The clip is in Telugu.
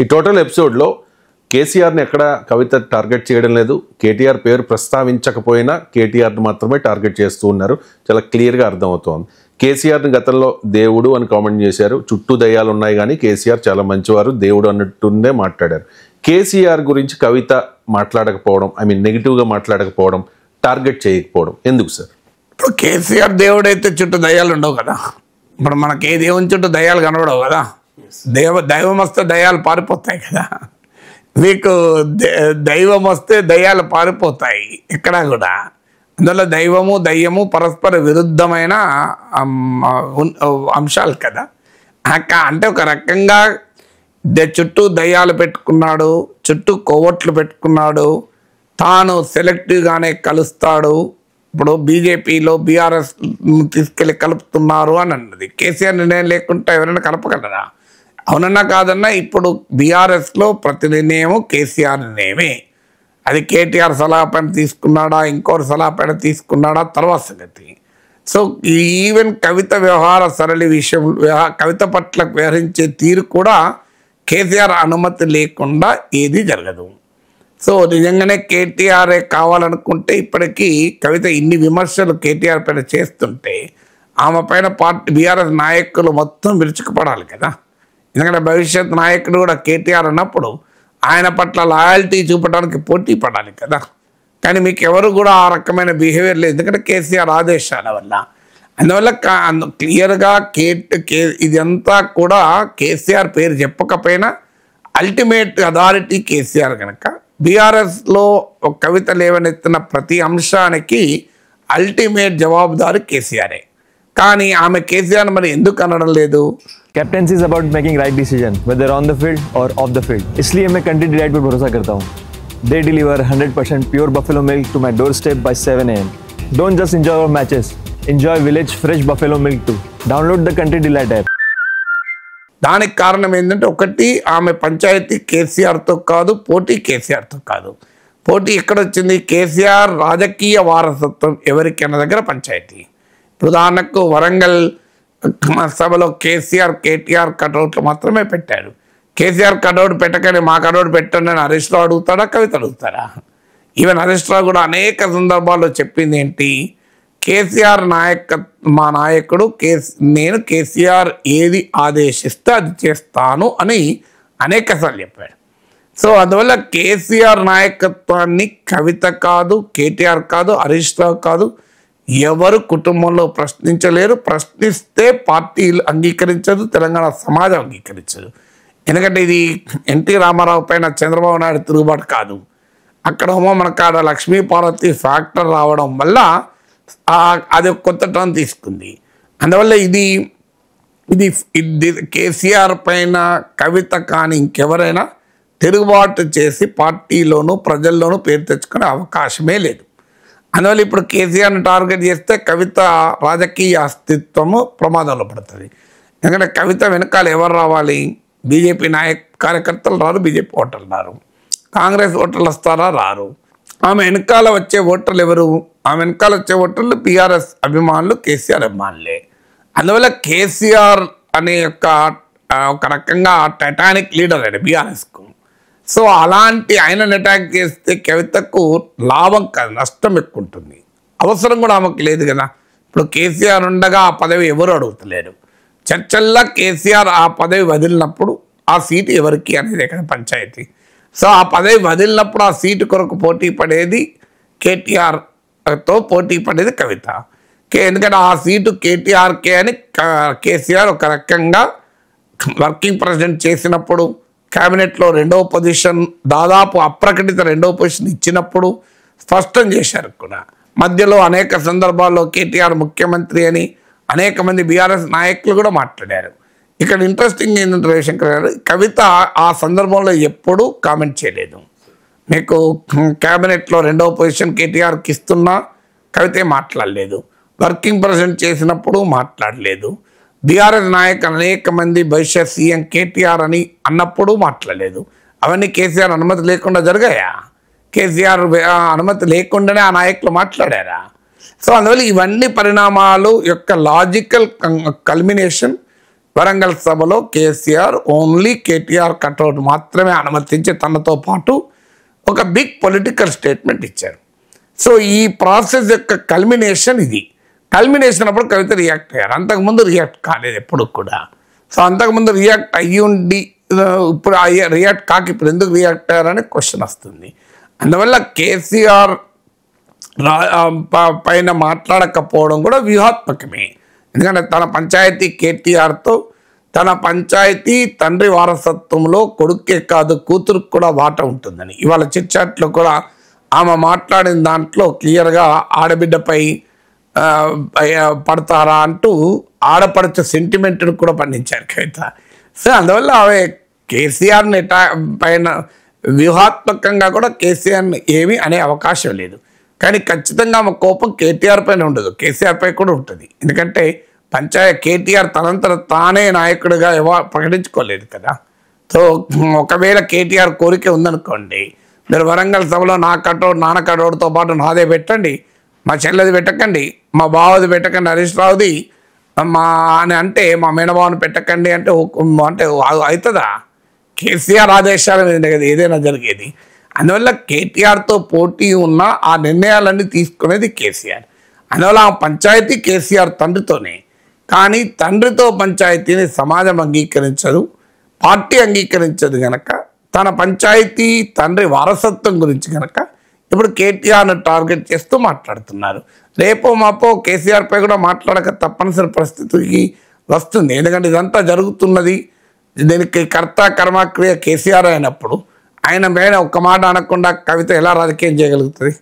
ఈ టోటల్ ఎపిసోడ్లో కేసీఆర్ని ఎక్కడ కవిత టార్గెట్ చేయడం లేదు, కేటీఆర్ పేరు ప్రస్తావించకపోయినా కేటీఆర్ని మాత్రమే టార్గెట్ చేస్తూ ఉన్నారు. చాలా క్లియర్గా అర్థమవుతోంది. కేసీఆర్ని గతంలో దేవుడు అని కామెంట్ చేశారు. చుట్టూ దయ్యాలు ఉన్నాయి కానీ కేసీఆర్ చాలా మంచివారు, దేవుడు అన్నట్టుండే మాట్లాడారు. కేసీఆర్ గురించి కవిత మాట్లాడకపోవడం, నెగిటివ్గా మాట్లాడకపోవడం, టార్గెట్ చేయకపోవడం ఎందుకు సార్? ఇప్పుడు కేసీఆర్ దేవుడు అయితే చుట్టూ దయ్యాలు ఉండవు కదా. ఇప్పుడు మనకి ఏ దేవుని చుట్టూ దయ్యాలు కనబడవు కదా. దైవం వస్తే దయ్యాలు పారిపోతాయి కదా. మీకు దైవం వస్తే దయ్యాలు పారిపోతాయి ఎక్కడా కూడా. అందులో దైవము దయ్యము పరస్పర విరుద్ధమైన అంశాలు కదా. అంటే ఒక రకంగా చుట్టూ దయ్యాలు పెట్టుకున్నాడు, చుట్టూ కొవ్వొట్లు పెట్టుకున్నాడు, తాను సెలెక్టివ్గానే కలుస్తాడు. ఇప్పుడు బీజేపీలో బీఆర్ఎస్ తీసుకెళ్ళి కలుపుతున్నారు అని అన్నది. కేసీఆర్ నిర్ణయం లేకుండా ఎవరైనా కలపగలరా? అవునన్నా కాదన్నా ఇప్పుడు బీఆర్ఎస్లో ప్రతి నిర్ణయము కేసీఆర్ నిర్ణయమే. అది కేటీఆర్ సలహా పైన తీసుకున్నాడా, ఇంకోరు సలహా పైన తీసుకున్నాడా తర్వాత సంగతి. సో ఈవెన్ కవిత వ్యవహార సరళి విషయం, కవిత పట్ల వ్యవహరించే తీరు కూడా కేసీఆర్ అనుమతి లేకుండా ఏది జరగదు. సో నిజంగానే కేటీఆర్ఏ కావాలనుకుంటే ఇప్పటికీ కవిత ఇన్ని విమర్శలు కేటీఆర్ పైన చేస్తుంటే ఆమె పైన పార్టీ బీఆర్ఎస్ నాయకులు మొత్తం విరుచుకుపడాలి కదా. ఎందుకంటే భవిష్యత్ నాయకుడు కూడా కేటీఆర్ అన్నప్పుడు ఆయన పట్ల లాయల్టీ చూపడానికి పోటీ పడాలి కదా. కానీ మీకు ఎవరు కూడా ఆ రకమైన బిహేవియర్ లేదు, ఎందుకంటే కేసీఆర్ ఆదేశాల వల్ల. అందువల్ల క్లియర్గా ఇదంతా కూడా కేసీఆర్ పేరు చెప్పకపోయినా అల్టిమేట్ అథారిటీ కేసీఆర్ కనుక బీఆర్ఎస్లో కవిత లేవనెత్తిన ప్రతి అంశానికి అల్టిమేట్ జవాబుదారు కేసీఆరే. కానీ ఆమె కేసీఆర్ మరి ఎందుకు అనడం లేదు? Captaincy is about making right decision whether on the field और ऑफ द फील्ड. इसलिए मैं कंट्री डिलाइट पर भरोसा करता हूँ. They deliver 100% pure buffalo milk to my doorstep by 7 AM. Don't just enjoy our matches. Enjoy village fresh buffalo milk too. Download the Country Delight app. దానికి కారణం ఏంటంటే, ఒకటి ఆమె పంచాయతీ కేసీఆర్తో కాదు, పోటీ కేసీఆర్తో కాదు. పోటీ ఎక్కడొచ్చింది? కేసీఆర్ రాజకీయ వారసత్వం ఎవరికి అన్న దగ్గర పంచాయతీ. ఉదాహరణకు వరంగల్ సభలో కేటీఆర్ కటౌట్లు మాత్రమే పెట్టారు. కేసీఆర్ కటౌట్ పెట్టకనే మా కటౌట్ పెట్టండి అని హరీష్ రావు అడుగుతాడా, కవిత అడుగుతారా? ఈవెన్ హరీష్ రావు కూడా అనేక సందర్భాల్లో చెప్పింది ఏంటి, కేసీఆర్ మా నాయకుడు నేను కేసీఆర్ ఏది ఆదేశిస్తే అది చేస్తాను అని అనేకసార్లు చెప్పాడు. సో అందువల్ల కేసీఆర్ నాయకత్వాన్ని కవిత కాదు, కేటీఆర్ కాదు, హరీష్ రావు కాదు, ఎవరు కుటుంబంలో ప్రశ్నించలేరు. ప్రశ్నిస్తే పార్టీలు అంగీకరించదు, తెలంగాణ సమాజం అంగీకరించదు. ఎందుకంటే ఇది ఎన్టీ రామారావు పైన చంద్రబాబు నాయుడు తిరుగుబాటు కాదు. అక్కడ మనకు ఆడ లక్ష్మీ పార్వతి ఫ్యాక్టర్ రావడం వల్ల అది కొత్త టర్న్ తీసుకుంది. అందువల్ల ఇది కేసీఆర్ పైన కవిత కానీ ఇంకెవరైనా తిరుగుబాటు చేసి పార్టీలోనూ ప్రజల్లోనూ పేరు తెచ్చుకునే అవకాశమే లేదు. అందువల్ల ఇప్పుడు కేసీఆర్ని టార్గెట్ చేస్తే కవిత రాజకీయ అస్తిత్వము ప్రమాదంలో పడుతుంది. ఎందుకంటే కవిత వెనకాల ఎవరు రావాలి? బీజేపీ కార్యకర్తలు రారు, బీజేపీ ఓటర్లు రారు, కాంగ్రెస్ ఓటర్లు వస్తారా? రారు. ఆమె వెనకాల వచ్చే ఓటర్లు ఎవరు? ఆమె వెనకాల వచ్చే ఓటర్లు బీఆర్ఎస్ అభిమానులు, కేసీఆర్ అభిమానులే. అందువల్ల కేసీఆర్ అనే ఒక రకంగా టైటానిక్ లీడర్ అండి బీఆర్ఎస్కు. సో అలాంటి ఆయనను అటాక్ చేస్తే కవితకు లాభం కాదు, నష్టం ఎక్కువ ఉంటుంది. అవసరం కూడా ఆమెకు లేదు కదా. ఇప్పుడు కేసీఆర్ ఉండగా ఆ పదవి ఎవరు అడుగుతలేరు. చర్చల్లా కేసీఆర్ ఆ పదవి వదిలినప్పుడు ఆ సీటు ఎవరికి అనేది కదా పంచాయతీ. సో ఆ పదవి వదిలినప్పుడు ఆ సీటు కొరకు పోటీ పడేది కేటీఆర్తో పోటీ పడేది కవిత. ఎందుకంటే ఆ సీటు కేటీఆర్కే అని కేసీఆర్ ఒక రకంగా వర్కింగ్ ప్రెసిడెంట్ చేసినప్పుడు, క్యాబినెట్లో రెండవ పొజిషన్, దాదాపు అప్రకటిత రెండవ పొజిషన్ ఇచ్చినప్పుడు స్పష్టం చేశారు కూడా. మధ్యలో అనేక సందర్భాల్లో కేటీఆర్ ముఖ్యమంత్రి అని అనేక మంది బీఆర్ఎస్ నాయకులు కూడా మాట్లాడారు. ఇక్కడ ఇంట్రెస్టింగ్ ఏంటంటే రవిశంకర్ గారు, కవిత ఆ సందర్భంలో ఎప్పుడూ కామెంట్ చేయలేదు. మీకు క్యాబినెట్లో రెండవ పొజిషన్ కేటీఆర్కి ఇస్తున్నా కవిత మాట్లాడలేదు, వర్కింగ్ ప్రెసిడెంట్ చేసినప్పుడు మాట్లాడలేదు, బీఆర్ఎస్ నాయకులు అనేక మంది భవిష్యత్ సీఎం కేటీఆర్ అని అన్నప్పుడు మాట్లాడలేదు. అవన్నీ కేసీఆర్ అనుమతి లేకుండా జరిగాయా? కేసీఆర్ అనుమతి లేకుండానే ఆ నాయకులు మాట్లాడారా? సో అందువల్ల ఇవన్నీ పరిణామాలు యొక్క లాజికల్ కల్మినేషన్ వరంగల్ సభలో కేసీఆర్ ఓన్లీ కేటీఆర్ కట్అవుట్ మాత్రమే అనుమతించి తనతో పాటు ఒక బిగ్ పొలిటికల్ స్టేట్మెంట్ ఇచ్చారు. సో ఈ ప్రాసెస్ యొక్క కల్మినేషన్ ఇది. కల్మినేషన్ అప్పుడు కవిత రియాక్ట్ అయ్యారు. అంతకుముందు రియాక్ట్ కాలేదు ఎప్పుడు కూడా. సో అంతకుముందు రియాక్ట్ అయ్యి ఉండి ఇప్పుడు రియాక్ట్ కాక ఇప్పుడు ఎందుకు రియాక్ట్ అయ్యారని క్వశ్చన్ వస్తుంది. అందువల్ల కేసీఆర్ పైన మాట్లాడకపోవడం కూడా వ్యూహాత్మకమే. ఎందుకంటే తన పంచాయతీ కేటీఆర్తో తన పంచాయతీ తండ్రి వారసత్వంలో కొడుకే కాదు కూతురుకు కూడా వాట ఉంటుందని ఇవాళ చిట్చాట్లో కూడా ఆమె మాట్లాడిన దాంట్లో క్లియర్గా ఆడబిడ్డపై పడతారా అంటూ ఆడపడుచు సెంటిమెంట్ను కూడా పండించారు కవిత. సో అందువల్ల ఆమె కేసీఆర్ని పైన వ్యూహాత్మకంగా కూడా కేసీఆర్ని ఏమీ అనే అవకాశం లేదు. కానీ ఖచ్చితంగా ఆమె కోపం కేటీఆర్ పైన ఉండదు, కేసీఆర్ పై కూడా ఉంటుంది. ఎందుకంటే కేటీఆర్ తనంతట తానే నాయకుడిగా ప్రకటించుకోలేదు కదా. సో ఒకవేళ కేటీఆర్ కోరిక ఉందనుకోండి, మీరు వరంగల్ సభలో నాన్న కటౌట్తో పాటు నాదే పెట్టండి, మా చెల్లెది పెట్టకండి, మా బావది పెట్టకండి, హరీష్ రావుది అని అంటే మా మేనబావని పెట్టకండి అంటే అవుతుందా? కేసీఆర్ ఆదేశాల మీద కదా ఏదైనా జరిగేది. అందువల్ల కేటీఆర్తో పోటీ ఉన్న ఆ నిర్ణయాలన్నీ తీసుకునేది కేసీఆర్. అందువల్ల ఆ పంచాయతీ కేసీఆర్ తండ్రితోనే. కానీ తండ్రితో పంచాయతీని సమాజం అంగీకరించదు, పార్టీ అంగీకరించదు కనుక తన పంచాయతీ తండ్రి వారసత్వం గురించి కనుక ఇప్పుడు కేటీఆర్ను టార్గెట్ చేస్తూ మాట్లాడుతున్నారు. రేపో మాపో కేసీఆర్ పై కూడా మాట్లాడక తప్పనిసరి పరిస్థితికి వస్తుంది. ఎందుకంటే ఇదంతా జరుగుతున్నది, దీనికి కర్త కర్మక్రియ కేసీఆర్ అయినప్పుడు ఆయన పైన ఒక్క మాట అనకుండా కవిత ఎలా రాజకీయం చేయగలుగుతుంది?